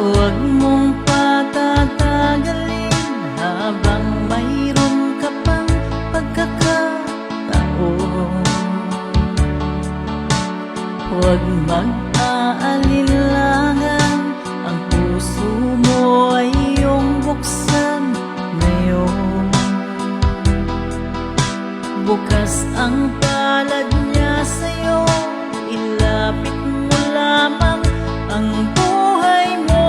Huwag mong patatagalin habang mayroon ka pang pagkakataon. Huwag mag-aalinlangan, ang puso mo ay iyong buksan ngayon. Bukas ang palad niya sa'yo, ilapit mo lamang ang buhay mo.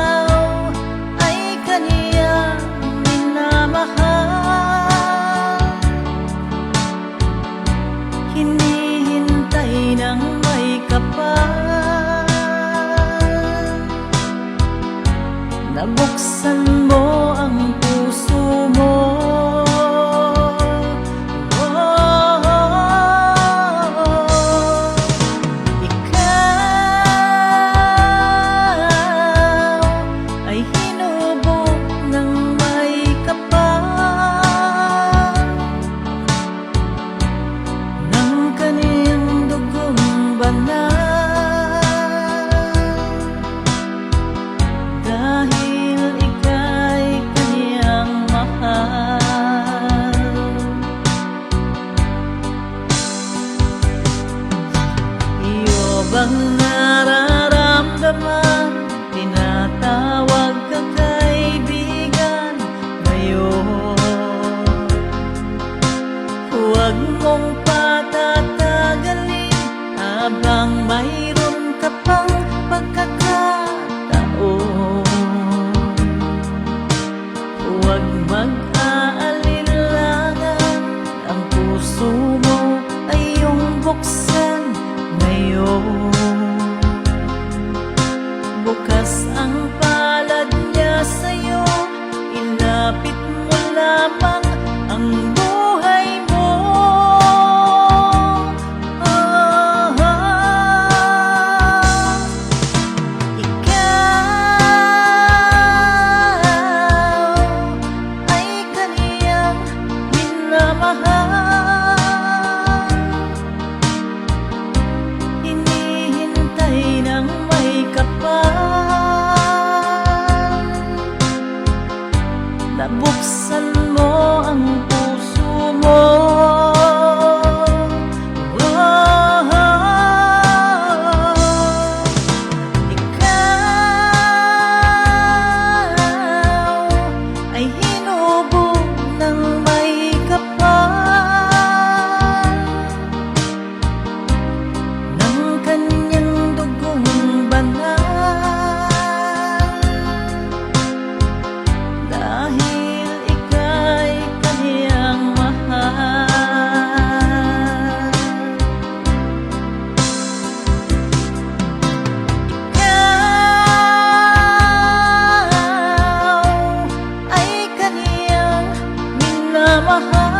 Ikaw ay kaniyang minamahal, hinihintay ng may kapal. Nabuksan mo ang puso mo. Ikaw ay hinubog ng may kapal ng kaniyang dugong banal. Dahil ika'y kaniyang mahal. Iyo bang nararamdaman? Tinatawag ka kaibigan ngayon. Huwag mong patatagalin habang mayroon ka pang pagkakataon. Huwag mag-aalinlangan, ang puso mo ay iyong buksan ngayon. Bukas ang palad niya sa'yo, ilapit mo lamang ang buhay mo. Hinihintay ng may kapal. Nabuksan mo ang puso mo. Ikaw ay hinubog ng may kapal ng kanyang dugong banal. Dahil ika'y kaniyang mahal. Ikaw ay kaniyang minamahal.